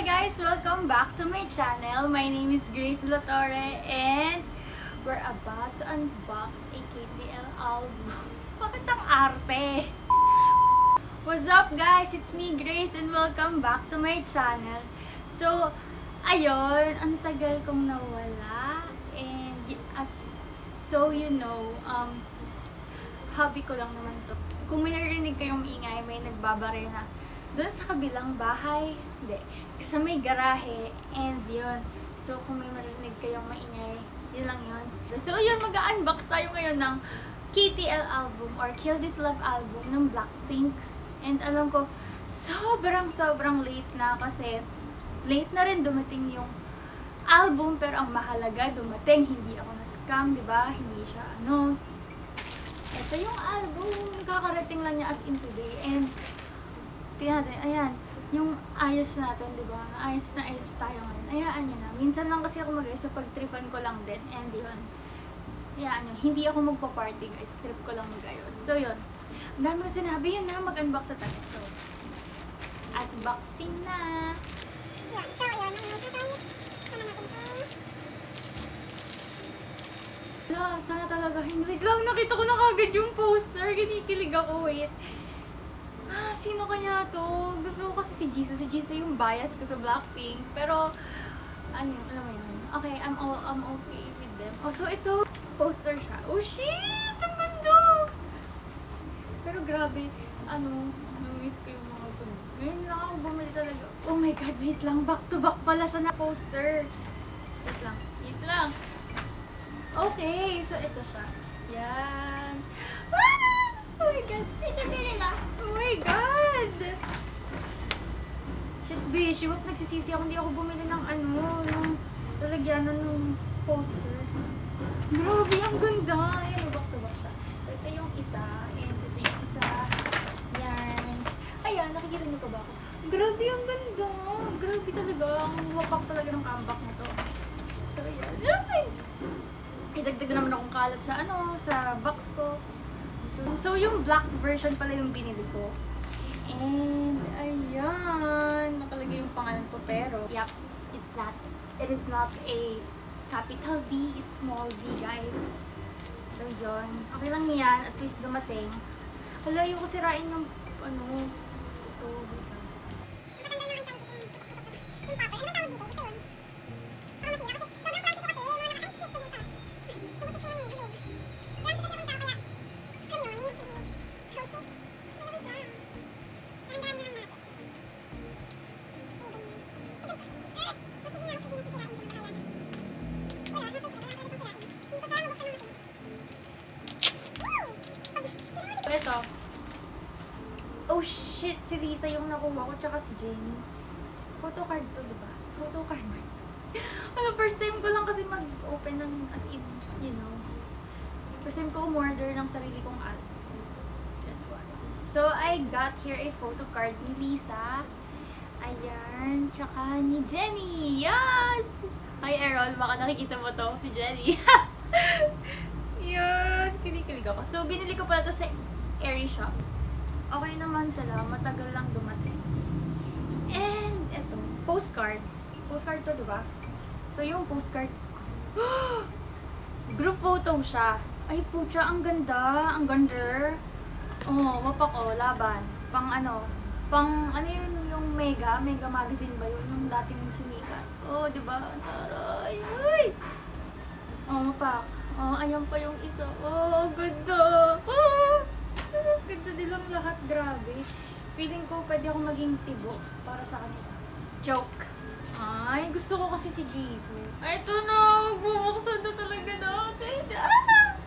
Hi guys! Welcome back to my channel. My name is dela Torre and we're about to unbox a KTL album. Bakit ang arte? What's up guys? It's me Grace and welcome back to my channel. So, ayun, ang tagal kong nawala and so you know, hobby ko lang naman to. Kung may narinig kayong ingay, may nagbabare na doon sa kabilang bahay, hindi, sa may garahe, and yun. So, kung may marinig kayong maingay, yun lang yun. So, yun, mag-unbox tayo ngayon ng KTL album or Kill This Love album ng Blackpink. And alam ko, sobrang late na kasi late na rin dumating yung album, pero ang mahalaga dumating, hindi ako na-scam, di ba? Hindi siya, ito yung album, kakarating lang niya as in today, and tingnan natin, ayan, yung ayos natin, di ba? Ayos na ayos tayo ngayon. Ayaan nyo na. Minsan lang kasi ako mag-ayos sa pagtripan ko lang din, and yun, ayaan nyo, hindi ako magpa-party guys, trip ko lang mag-ayos. So yun, ang dami ko sinabi, yun na, mag-unbox na tayo. So, unboxing na! Yeah, so yun, may initial tayo. Tama natin to. Wala, sana talaga. Wait lang, nakita ko na kagad yung poster. Kinikilig ako, wait. Sino kaya to? Gusto ko kasi si Jisoo. Si Jisoo yung bias ko sa Blackpink. Pero, alam mo yun. Okay, I'm okay with them. Oh, so ito, poster siya. Oh, shit! Ang ganda! Pero grabe, namiss ko yung mga to. Ngayon lang ako bumili talaga. Oh my God, wait lang. Back to back pala siya na poster. Wait lang. Okay, so ito siya. Yan. Oh my God, ito nila. Oh my God! Shit, bish. Huwag nagsisisi ako. Hindi ako bumili ng ng lalagyanan ng poster. Grabe, ang ganda. Ayan, back to back siya. So, ito yung isa. And ito yung isa. Yan. Ayan, nakikita niyo pa ba ako? Grabe, ang ganda. Grabe talaga. Ang wapak talaga ng comeback na to. So, yan. Ay! Idagdag na naman akong kalat sa sa box ko. So yung black version pala yung binili ko. And ayan, nakalagay yung pangalan ko, pero it is not a capital D, it's small d guys. So yun, okay lang yan, at least dumating. Hala, yung ko sirain yung ito. Ito. Oh shit, si Lisa yung nakuha ko, tsaka si Jenny. Photo card to, diba? Photo card ba? First time ko lang kasi mag-open ng, as in, first time ko umorder ng sarili kong art. That's why. So, I got here a photo card ni Lisa. Ayan, tsaka ni Jenny. Yes! Hi, Errol, baka nakikita mo to, si Jenny. Yes! Kinikilig ako. So, binili ko pala to sa Airy Shop. Okay naman sila, matagal lang dumating. And, eto, postcard. Postcard to, diba? So, yung postcard, group photo siya. Ay, pucha, ang ganda. Ang ganda. Oh, wapak ko, laban. Pang yun, yung Mega magazine ba yun? Yung dating sumikat. Oh, diba? Taray. Ay! Oh, wapak. Oh, ayan pa yung isa. Oh, ganda. Oh! Ganda nilang lahat, grabe. Feeling ko pwede ako maging tibo para sa kanila. Joke. Ay, gusto ko kasi si Jisoo. Ay, ito na! Magbubuksan na talaga natin. Ah!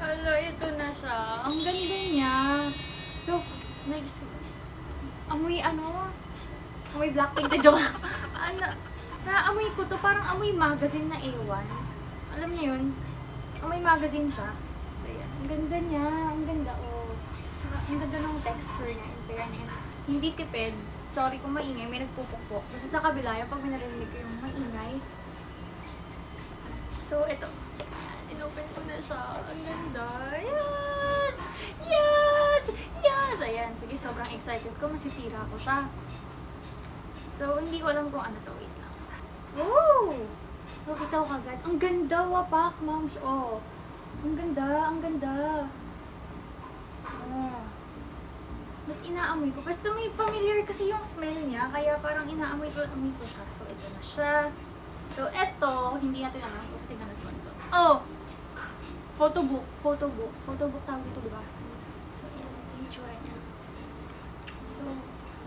Hala, ito na siya. Ang ganda niya. So, amoy Blackpink na joke. Naamoy ko to, parang amoy magazine na A1. Alam niyo yun? Amoy magazine siya. So, yan. Ang ganda niya. Ang ganda, oh. Tsaka, ang ganda ng texture niya, in fairness. Hindi tipid. Sorry kung maingay, may nagpupukpok. Basta sa kabila, yung pag minarinig ko yung maingay. So, ito. Inopen ko na siya. Ang ganda. Yes! Yes! Yes! Ayan. Sige, sobrang excited ko. Masisira ko siya. So, hindi ko alam kung ano to. Wait lang. Oh! Nakita ko kagad. Ang ganda, wapak, ma'am. Oh. Ang ganda, ang ganda. Oh. Ba't inaamoy ko? Basta may familiar kasi yung smell niya, kaya parang inaamoy ko siya. So, ito na siya. So, ito, hindi natin alam kung tingnan natin ito. Oh! Photobook. Photobook. Photobook tawag ito, diba? So, yan. Ito yung itsura niya. So,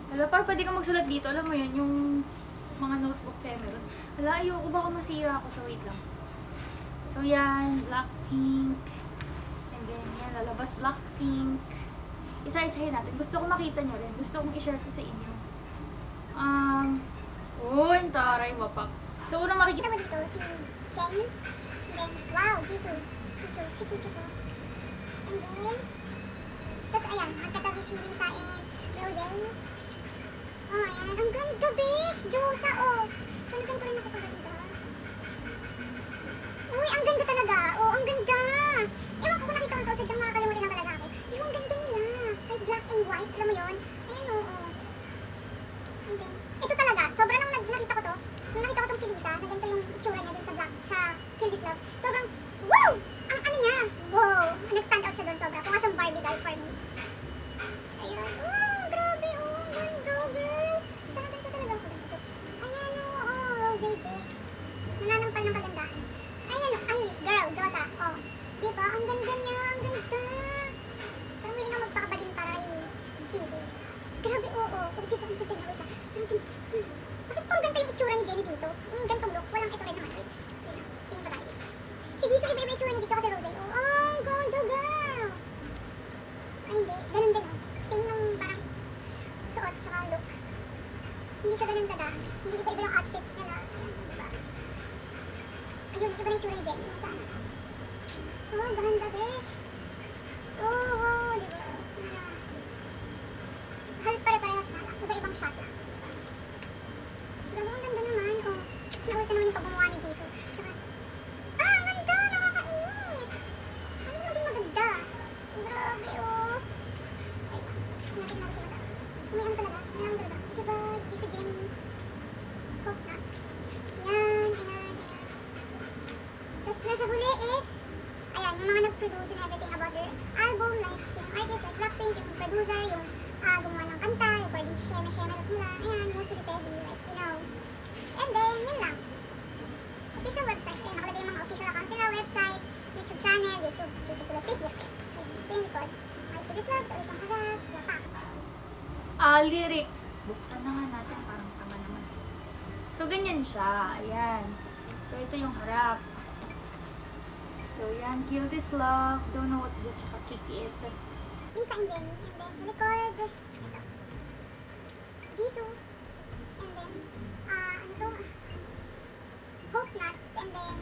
wala, parang pwede kang magsulat dito. Alam mo yun, yung mga notebook kayo meron. Wala, ayoko baka masira ako. So, wait lang. So, yan. Blackpink. And then, yan. Lalabas Blackpink. Isa-isahin natin. Gusto ko makita nyo rin. Gusto kong i-share ko sa inyo. Ang taray, wapak. So, unang makikita Kita mo dito si Jenny. And then, wow, Jisoo. Si Chichu ko. And then, tapos ayan, magkatabi si Lisa and Rose. Oh, ayan. Ang ganda, besh! Diyosa, oh. Saan ganito rin ako paganda? Uy, ang ganda talaga. Oh, ang ganda. Ewan ko kung nakita ko ito. Sadyang makakalimutin na talaga ako. Yung ang ganda nila. Like black and white. Alam mo yun? Ayan, oh. And then, ito talaga. Sobrang nung nakita ko to. Nung nakita ko tong si Lisa, na ganito yung itsura niya dun sa black, sa Kill This Love. Sobrang, wow! Ang ano niya. Wow! Nag-stand out siya dun sobra. Kung siyang Barbie doll for me. Ayan. Oh, grabe, oh. Ang ganda, girl. Sana ganito talaga ako. Ayan, oh, Rose Beach. Nananampal ng kagandaan. Ayan, oh. Ay, girl, Josa. Oh. Diba? Ang ganda niya. Ang ganda. Parang hindi nga magpakabading para ni Jesus. Grabe, oo. Kung dito, ang ganda niya. Wait lang. Bakit parang ganito yung itsura ni Jenny dito? Yung gantong look. Walang ito rin naman. Wait. Tingin pa tayo. Si Jesus, iba-iba itsura niya dito kasi Rose. Oh, ang ganda, girl. Ay, hindi. Ganun din, oh. Same nung parang suot tsaka look. Hindi siya ganun kadaan. Hindi iba-iba yung outfits nila. Ayan, diba? Ayun, iba na itsura ni Jenny. Yung saan? Oh, ganda, besh. Oh, diba? Ayan. Halos pare-parehas na lang. Iba-ibang shot lang. Diba? Ang ganda naman. Oh, naulit na naman yung pagmumuha ni Jesus. Tsaka, ang ganda! Nakakainis! Ano naman din maganda? Grabe, oh. Wait lang. Hanapin natin yung tapos. May ano talaga? May ano talaga? Diba? Jesus, Jenny. Hope na. Ayan, ayan, ayan. Tapos nasa huli is, ayan, yung mga nag-produce and everything about their album, like sinong artist, like Blackpink, yung producer, yung gumawa ng kanta, recording share nila. Ayan, most of the Teddy, like, you know. And then, yun lang. Official website. Ayan, nakalagay yung mga official accounts nila, website, YouTube channel, YouTube pala, Facebook. So, ito yung record. My Kill This Love, ulit ang harap, lapak. Lyrics. Buksan na nga natin. Parang tama naman. So, ganyan siya. Ayan. So, ito yung harap. So, yan. Kill This Love. Don't know what to do. Tsaka kick it. Tapos, Lisa and Jenny, and then sa likod, ito. Jisoo, and then, ano to, Hope Not, and then,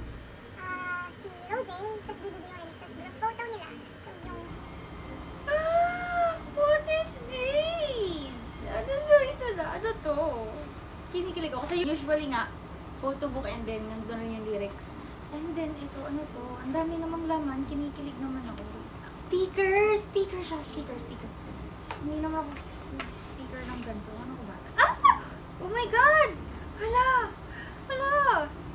si Rose, tapos dito yung remix, tapos group photo nila. So, yung, what is this? Ano to? Ito na. Ano to? Kinikilig ako. Kasi usually nga, photo book and then nandun rin yung lyrics. And then, ito, ano to? Ang dami namang laman. Kinikilig naman ako. Sticker! Sticker siya. Sticker. Hindi naman ako sticker ng ganito. Ano ko ba? Ah! Oh my God! Hala!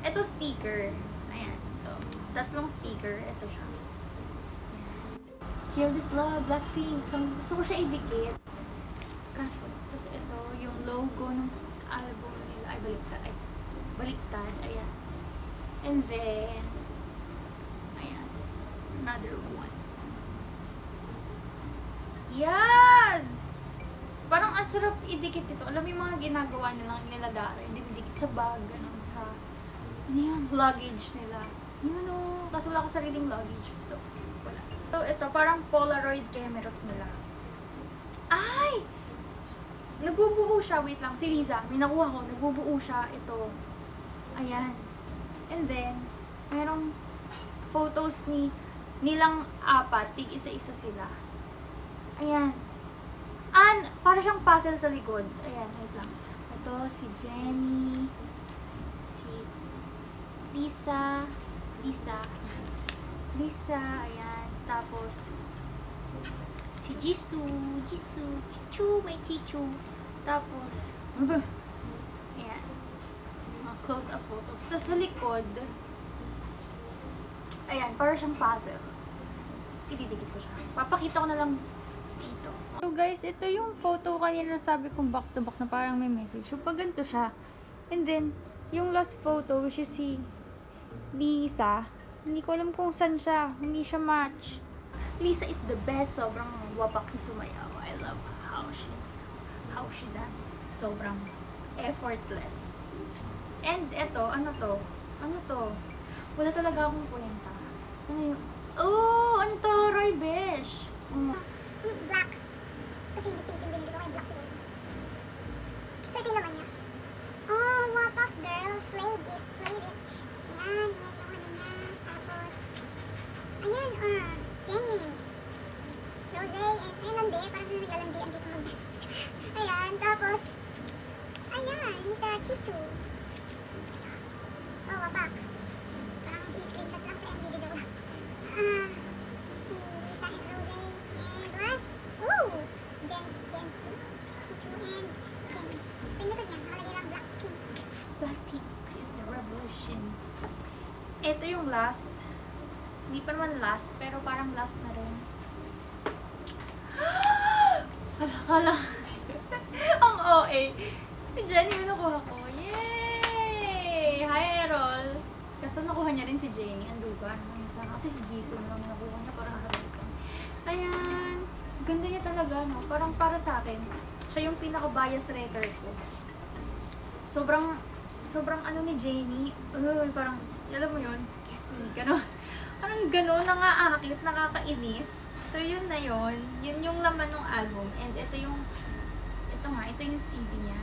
Ito sticker. Ayan. Ito. Tatlong sticker. Ito siya. Ayan. Kill This Love, Blackpink. So, gusto ko siya idikit. Kaso, tapos ito, yung logo ng album nila. Ay, baliktad. Ayan. And then, ayan. Another one. Yes! Parang ang sarap idikit ito. Alam mo yung mga ginagawa nila dati. Dinidikit sa bag, ganun, sa, ano yun, luggage nila. Yun, ano, kasi wala ko sariling luggage. So, wala. So, ito, parang Polaroid camera nila. Ay! Nagbubuo siya. Wait lang, si Liza, may nakuha ko. Nagbubuo siya. Ito. Ayan. And then, merong photos nilang apat. Tig isa-isa sila. Ayan. Para siyang puzzle sa likod. Ayan, wait lang. Ito, si Jenny, si Lisa, ayan. Tapos, si Jisoo, Chichu, may Chichu. Tapos, ayan. Mga close-up photos. Tapos sa likod, ayan, para siyang puzzle. Ididikit ko siya. Papakita ko na lang dito. So guys, ito yung photo kanina na sabi kong back to back na parang may message. So pag ganito siya. And then, yung last photo, which is si Lisa. Hindi ko alam kung saan siya. Hindi siya match. Lisa is the best. Sobrang wapak ni sumayaw. I love how she dance. Sobrang effortless. And eto, ano to? Wala talaga akong kwenta. Ano yung... Oh! Ano to? Roy Besh! Black. Kasi hindi pink yung binili ko, kaya black siguro. So, ito yung naman niya. Oh, wapak girl. Slayed it. Yan yung ano na. Tapos, ayan, Jenny. Rosé, and landi. Parang naglalandian dito mag... Ayan, tapos, ayan, Lisa Chichu. Oh, wapak. Parang i-screenshot lang sa MV daw. Si Lisa and Rosé. And last, Jensu, Chichu, and Jenny. Tapos pinipad niya, nakalagay lang Blackpink. Blackpink is the revolution. Ito yung last. Hindi pa naman last, pero parang last na rin. Hala. Ang OA. Si Jenny yung nakuha ko. Yay! Hi, Errol! Kaso nakuha niya rin si Jenny. Andugan. Kasi si Jisoo naman nakuha niya para nakalimutan. Ayan. Ganda niya talaga, no? Parang para sa akin, siya yung pinaka-bias writer ko. Sobrang ano ni Jenny. Parang, alam mo yun? Gano'n. Parang gano'n, nangaakit, nakakainis. So, yun na yun. Yun yung laman ng album. And ito yung CD niya.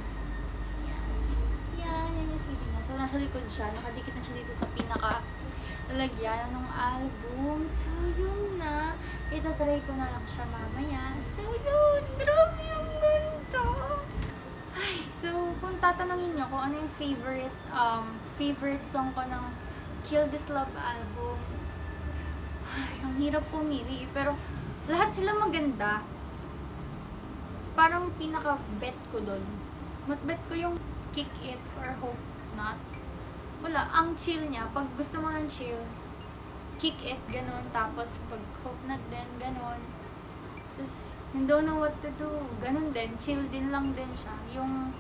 Yan yung CD niya. So, nasa likod siya. Nakadikit na siya dito sa pinaka-lalagyan ng album. So, yun na. Itatry ko na lang siya mamaya. So, yun. Grabe yung ganda. Ay, so, kung tatanungin niyo kung ano yung favorite song ko ng Kill This Love album, ay, ang hirap pumili. Pero, lahat sila maganda. Parang pinaka-bet ko doon. Mas bet ko yung Kick It or Hope Not. Wala, ang chill niya. Pag gusto mo ng chill, Kick It, ganun. Tapos, pag Hope Not din, ganun. Tapos, you don't know what to do. Ganun din. Chill din lang din siya. Yung,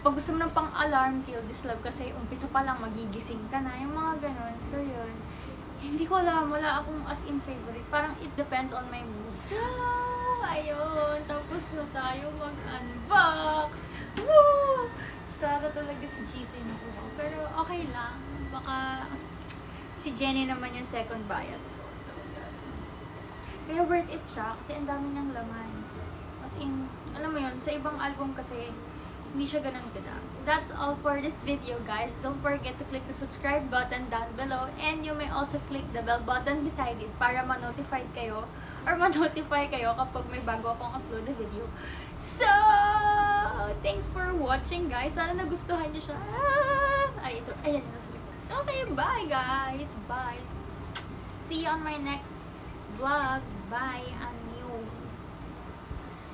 pag gusto mo ng pang-alarm, Kill This Love, kasi umpisa pa lang, magigising ka na. Yung mga ganun. So, yun. Hindi ko alam. Wala akong as in favorite. Parang it depends on my mood. So, ayun. Tapos na tayo mag-unbox. Woo! Sana talaga si Jisoo yung nakuha. Pero okay lang. Baka si Jenny naman yung second bias ko. So, yun. Kaya worth it siya. Kasi ang dami niyang laman. As in, alam mo yun, sa ibang album kasi, hindi siya ganun ganda. That's all for this video, guys. Don't forget to click the subscribe button down below, and you may also click the bell button beside it para ma-notify kayo kapag may bago akong upload na video. So, thanks for watching, guys. Sana nagustuhan niyo siya. Ayan na. Okay, bye, guys. Bye. See you on my next vlog. Bye.